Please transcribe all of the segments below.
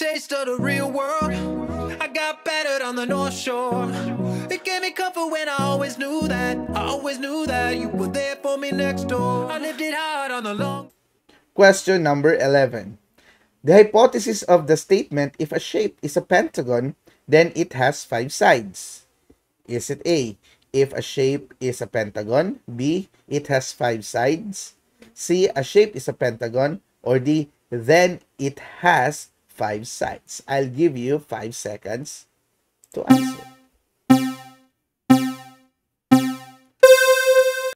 taste of the real world. I got battered on the North Shore. It gave me comfort when I always knew that. You were there for me next door. I lived it hard on the long. Question number 11. The hypothesis of the statement, if a shape is a pentagon, then it has 5 sides. Is it A, if a shape is a pentagon, B, it has 5 sides, C, a shape is a pentagon, or D, then it has 5 sides? I'll give you 5 seconds to answer.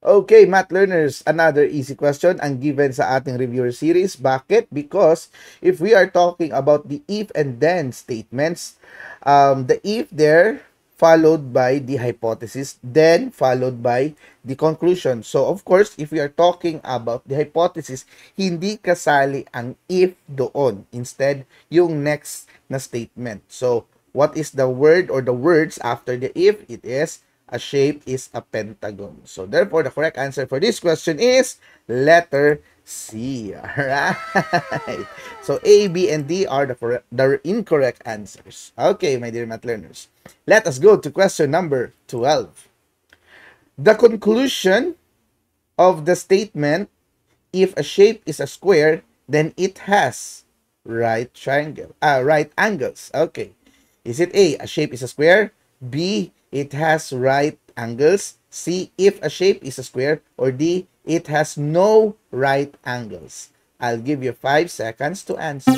Okay, math learners, another easy question ang given sa ating reviewer series. Bakit? Because if we are talking about the if and then statements, the if there followed by the hypothesis, then followed by the conclusion. So, of course, if we are talking about the hypothesis, hindi kasali ang if doon. Instead, yung next na statement. So, what is the word or the words after the if? It is a shape is a pentagon. So, therefore, the correct answer for this question is letter C. Alright. So, A, B, and D are the incorrect answers. Okay, my dear math learners. Let us go to question number 12. The conclusion of the statement, if a shape is a square, then it has right angles. Okay. Is it A, a shape is a square? B, it has right angles. C, if a shape is a square. Or D, it has no right angles. I'll give you 5 seconds to answer.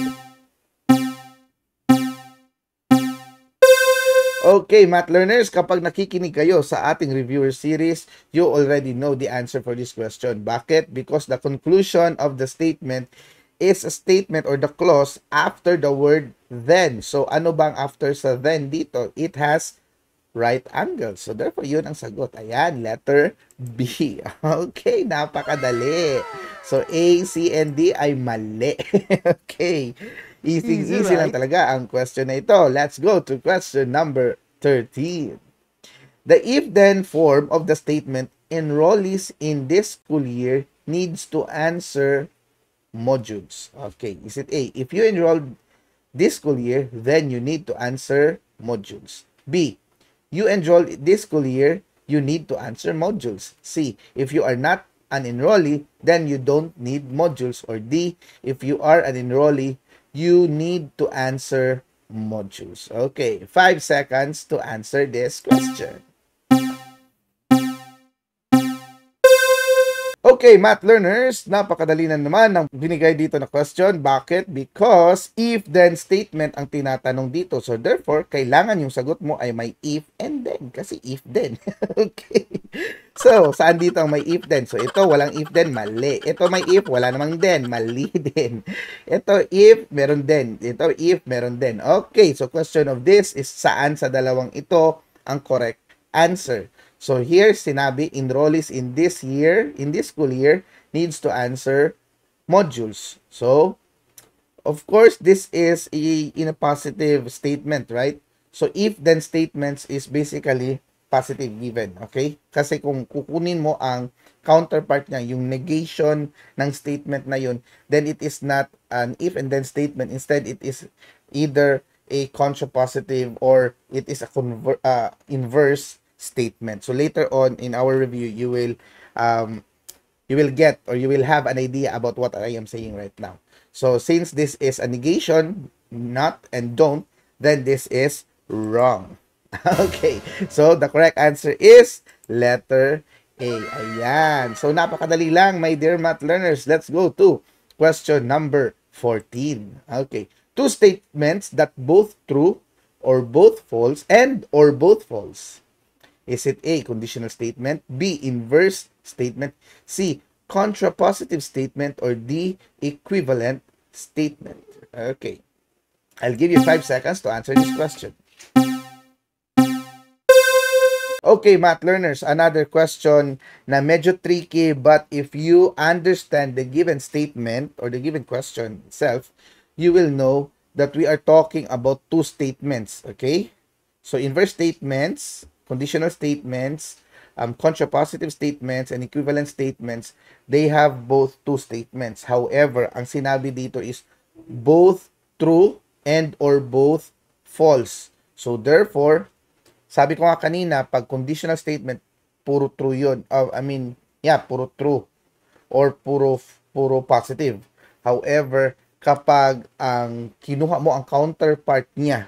Okay, math learners, kapag nakikinig kayo sa ating reviewer series, you already know the answer for this question. Bakit? Because the conclusion of the statement is a statement or the clause after the word then. So, ano bang after sa then dito? It has right angles. So, therefore, yun ang sagot. Ayan, letter B. Okay, napakadali. So, A, C, and D ay mali. Okay. Easy right? Lang talaga ang question na ito. Let's go to question number 13. The if-then form of the statement, enrollees in this school year needs to answer modules. Okay, is it A, if you enrolled this school year, then you need to answer modules. B, you enrolled this school year, you need to answer modules. C, if you are not an enrollee, then you don't need modules. Or D, if you are an enrollee, you need to answer modules. Okay, 5 seconds to answer this question. Okay, math learners, napakadali na naman ang binigay dito na question. Bakit? Because if-then statement ang tinatanong dito. So, therefore, kailangan yung sagot mo ay may if and then. Kasi if-then. Okay. So, saan dito ang may if-then? So, ito, walang if-then, mali. Ito may if, wala namang then, mali din. Ito, if, meron then. Ito, if, meron then. Okay, so question of this is saan sa dalawang ito ang correct answer. So here, sinabi, enrollees in this school year, needs to answer modules. So, of course, this is in a positive statement, right? So, if-then statements is basically positive given, okay? Kasi kung kukunin mo ang counterpart niya, yung negation ng statement na yun, then it is not an if and then statement. Instead, it is either a contrapositive or it is a inverse statement. So later on in our review, you will get or you will have an idea about what I am saying right now. So since this is a negation, not and don't, then this is wrong. Okay, so the correct answer is letter A. Ayan. So napakadali lang, my dear math learners. Let's go to question number 14. Okay, two statements that both true or both false and or both false. Is it A, conditional statement, B, inverse statement, C, contrapositive statement, or D, equivalent statement? Okay. I'll give you 5 seconds to answer this question. Okay, math learners, another question na medyo tricky, but if you understand the given statement or the given question itself, you will know that we are talking about two statements, okay? So, inverse statements, conditional statements, contrapositive statements, and equivalent statements, they have both two statements. However, ang sinabi dito is both true and or both false. So therefore, sabi ko nga kanina, pag conditional statement, puro true yun. Puro true or puro positive. However, kapag ang kinuha mo ang counterpart niya,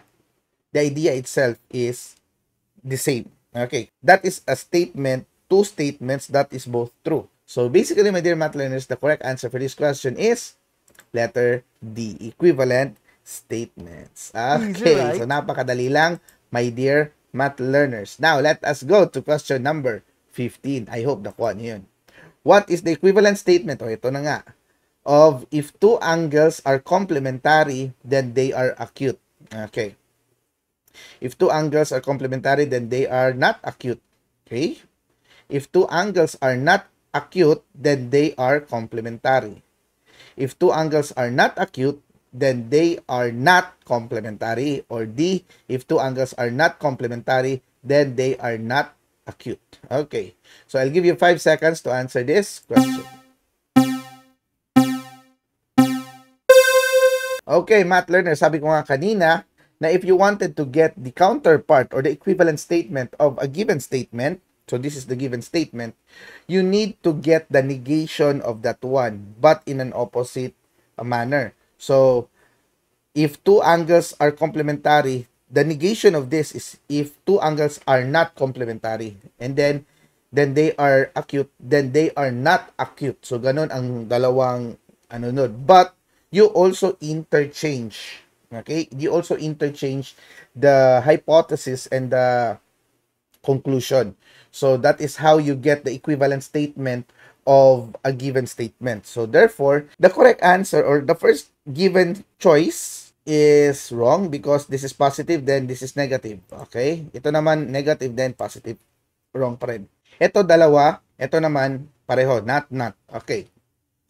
the idea itself is the same. Okay, that is a statement, two statements that is both true. So basically, my dear math learners, the correct answer for this question is letter D, equivalent statements. Okay, Easy, right? so napakadali lang, my dear math learners. Now, let us go to question number 15. I hope nakuha niyo yun. What is the equivalent statement? O, ito na nga. Of if two angles are complementary, then they are acute. Okay. If two angles are complementary, then they are not acute. Okay? If two angles are not acute, then they are complementary. If two angles are not acute, then they are not complementary. Or D, if two angles are not complementary, then they are not acute. Okay. So I'll give you 5 seconds to answer this question. Okay, math learner, sabi ko nga kanina, na if you wanted to get the counterpart or the equivalent statement of a given statement, so this is the given statement, you need to get the negation of that one, but in an opposite manner. So, if two angles are complementary, the negation of this is if two angles are not complementary. And then they are acute, then they are not acute. So, ganun ang dalawang But, you also interchange. Okay, you also interchange the hypothesis and the conclusion. So that is how you get the equivalent statement of a given statement. So therefore, the correct answer or the first given choice is wrong because this is positive, then this is negative. Okay, ito naman negative, then positive. Wrong pa rin. Ito dalawa, ito naman pareho, not. Okay,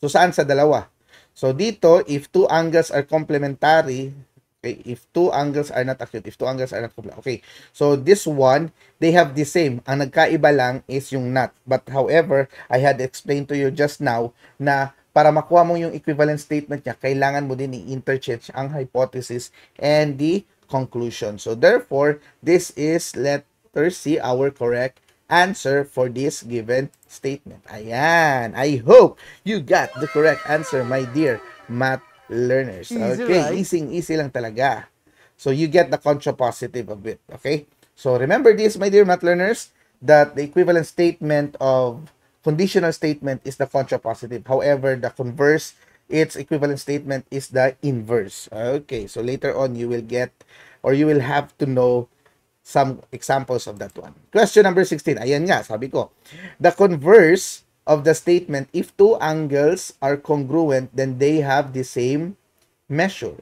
so saan sa dalawa? So dito, if two angles are complementary, okay, if two angles are not acute, if two angles are not complementary. Okay, so this one, they have the same. Ang nagkaiba lang is yung not. But however, I had explained to you just now na para makuha mo yung equivalent statement niya, kailangan mo din i-interchange ang hypothesis and the conclusion. So therefore, this is letter C, our correct answer for this given statement. Ayan. I hope you got the correct answer, my dear math learners. Okay, easy, right? Easy lang talaga. So you get the contrapositive of it. Okay, so remember this, my dear math learners, that the equivalent statement of conditional statement is the contrapositive. However, the converse, its equivalent statement is the inverse. Okay, so later on you will get or you will have to know some examples of that one. Question number 16. Ayan nga, sabi ko. The converse of the statement, if two angles are congruent, then they have the same measure.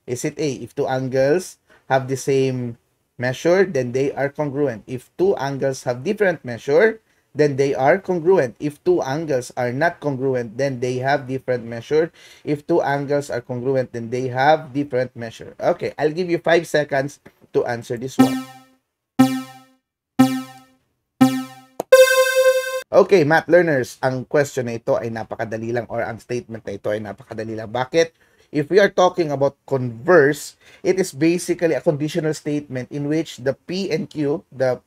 Is it A? If two angles have the same measure, then they are congruent. If two angles have different measure, then they are congruent. If two angles are not congruent, then they have different measure. If two angles are congruent, then they have different measure. Okay, I'll give you 5 seconds to answer this one. Okay, math learners, ang question na ito ay napakadali lang or ang statement na ito ay napakadali lang. Bakit? If we are talking about converse, it is basically a conditional statement in which the P and Q, the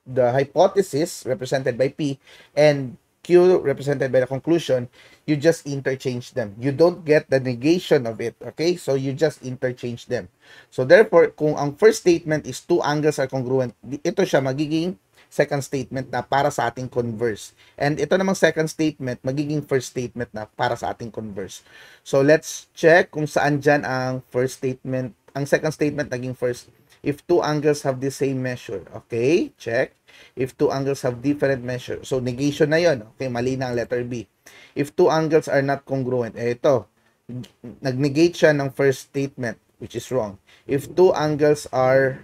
hypothesis represented by P and Q represented by the conclusion, you just interchange them. You don't get the negation of it, okay? So you just interchange them. So therefore, kung ang first statement is two angles are congruent, ito siya magiging second statement na para sa ating converse. And ito namang second statement, magiging first statement na para sa ating converse. So let's check kung saan dyan ang first statement, ang second statement naging first. If two angles have the same measure, okay, check. If two angles have different measure, so negation na yon. Okay, mali na ang letter B. If two angles are not congruent, ito, nag-negate siya ng first statement, which is wrong. If two angles are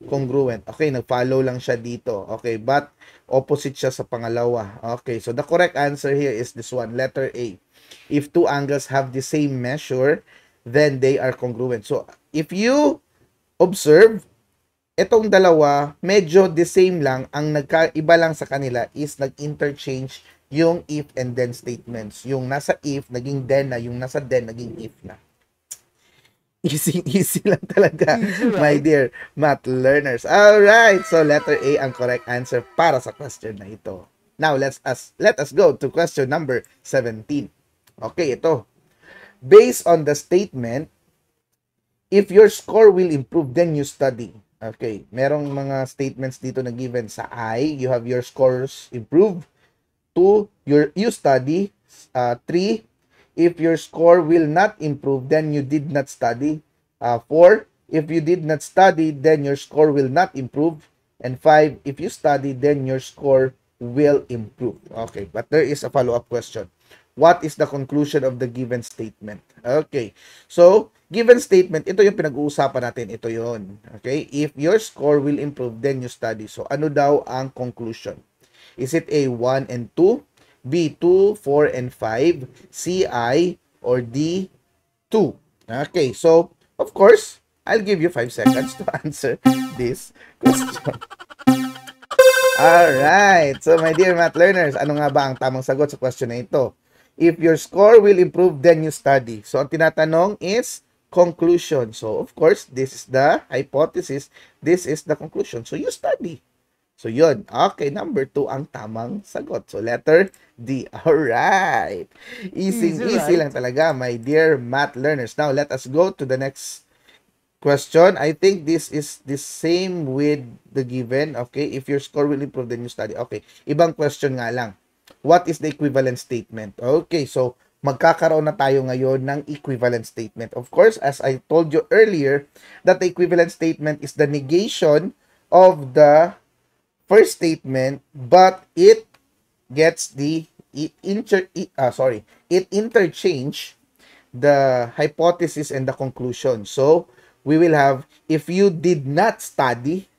congruent. Okay, nag-follow lang siya dito. Okay, but opposite siya sa pangalawa. Okay, so the correct answer here is this one, letter A. If two angles have the same measure, then they are congruent. So, if you observe, itong dalawa, medyo the same lang. Ang nagkaiba lang sa kanila is nag-interchange yung if and then statements. Yung nasa if, naging then na. Yung nasa then, naging if na. Easy lang talaga, Easy, my right? dear math learners. Alright, so letter A ang correct answer para sa question na ito. Now, let us go to question number 17. Okay, ito. Based on the statement, if your score will improve, then you study. Okay, merong mga statements dito na given sa I, you have your scores improve. 2, you study. 3, if your score will not improve, then you did not study. 4, if you did not study, then your score will not improve. And 5, if you study, then your score will improve. Okay, but there is a follow-up question. What is the conclusion of the given statement? Okay, so given statement, ito yung pinag-uusapan natin. Ito yon. Okay, if your score will improve, then you study. So ano daw ang conclusion? Is it A, 1 and 2, B, 2, 4 and 5, C, I, or D, 2? Okay, so, of course, I'll give you 5 seconds to answer this question. Alright, so my dear math learners, ano nga ba ang tamang sagot sa question na ito? If your score will improve, then you study. So, ang tinatanong is conclusion. So, of course, this is the hypothesis. This is the conclusion. So, you study. So, yun. Okay, number 2 ang tamang sagot. So, letter D. Alright. Easy right? lang talaga, my dear math learners. Now, let us go to the next question. I think this is the same with the given. Okay, if your score will improve, then you study. Okay, ibang question nga lang. What is the equivalent statement? Okay, so, magkakaroon na tayo ngayon ng equivalent statement. Of course, as I told you earlier, that the equivalent statement is the negation of the first statement, but it gets it interchange the hypothesis and the conclusion. So we will have, if you did not study,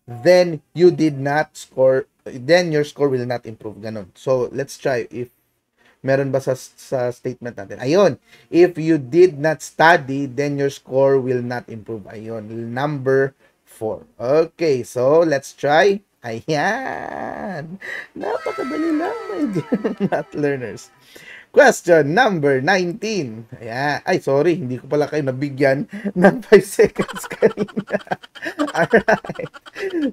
then you did not score, then your score will not improve. Ganon. So let's try if meron ba sa statement natin. Ayun. If you did not study, then your score will not improve. Ayun. Number 4. Okay, so let's try. Ayan. Napakadali lang, my dear math learners. Question number 19. Ayan. Ay, sorry. Hindi ko pala kayo nabigyan ng 5 seconds kanina. Alright.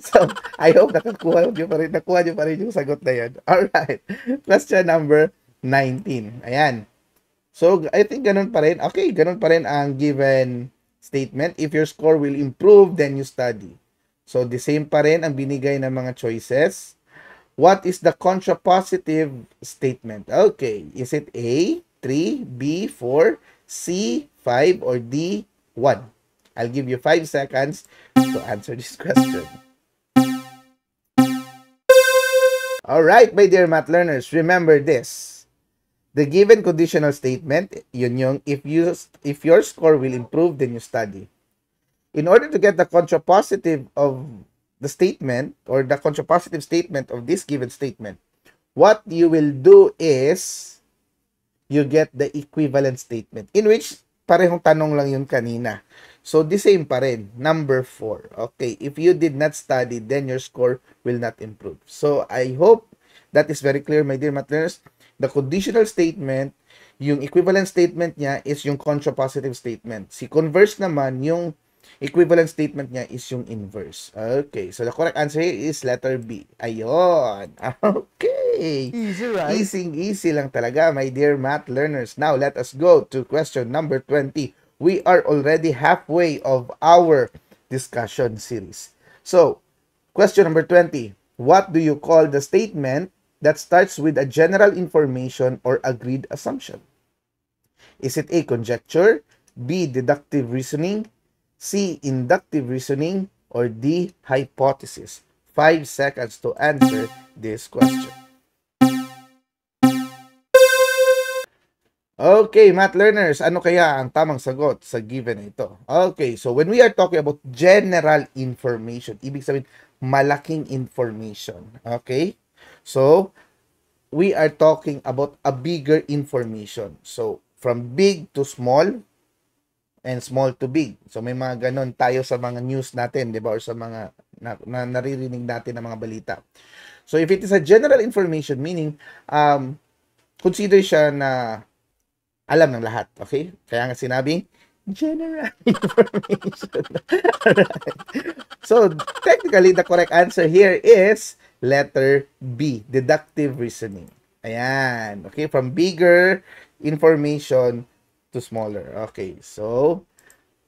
So, I hope nakuha nyo pa rin yung sagot na yan. Alright. Question number 19. Ayan. So, I think ganun pa rin. Okay, ganun pa rin ang given statement. If your score will improve, then you study. So, the same pa rin ang binigay ng mga choices. What is the contrapositive statement? Okay, is it A, 3, B, 4, C, 5, or D, 1? I'll give you 5 seconds to answer this question. Alright, my dear math learners, remember this. The given conditional statement, yun yung if your score will improve, then you study. In order to get the contrapositive of the statement or the contrapositive statement of this given statement, what you will do is you get the equivalent statement in which parehong tanong lang yun kanina. So, the same pa rin. Number 4. Okay, if you did not study, then your score will not improve. So, I hope that is very clear, my dear math learners. The conditional statement, yung equivalent statement niya is yung contrapositive statement. Si converse naman, yung equivalent statement niya is yung inverse. Okay, so the correct answer here is letter B. Ayun. Okay. Easy, right? Easy lang talaga, my dear math learners. Now, let us go to question number 20. We are already halfway of our discussion series. So, question number 20. What do you call the statement that starts with a general information or agreed assumption? Is it A, conjecture, B, deductive reasoning, C, inductive reasoning, or D, hypothesis? 5 seconds to answer this question. Okay, math learners, ano kaya ang tamang sagot sa given na ito? Okay, so when we are talking about general information, ibig sabihin, malaking information. Okay? So, we are talking about a bigger information. So, from big to small, and small to big. So, may mga ganon tayo sa mga news natin, di ba? Or sa mga naririnig natin ng mga balita. So, if it is a general information, meaning, consider siya na alam ng lahat. Okay? Kaya nga sinabing, General information. Alright. So, technically, the correct answer here is letter B, deductive reasoning. Ayan. Okay, from bigger information to smaller. Okay, so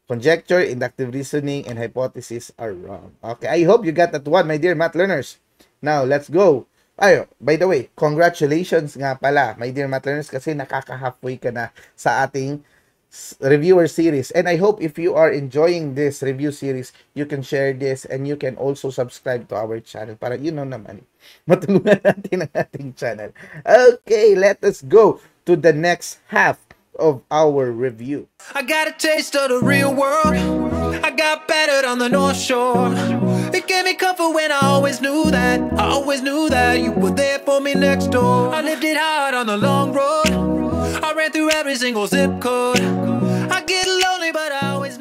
conjecture, inductive reasoning, and hypothesis are wrong. Okay, I hope you got that one, my dear math learners. Now, let's go. Ay, by the way, congratulations nga pala, my dear math learners, kasi nakaka-halfway ka na sa ating reviewer series. And I hope if you are enjoying this review series, you can share this and you can also subscribe to our channel para naman, matulungan natin ang ating channel. Okay, let us go to the next half of our review. I got a taste of the real world. I got battered on the North Shore. It gave me comfort when I always knew that. I always knew that you were there for me next door. I lived it hard on the long road. I ran through every single zip code. I get lonely, but I always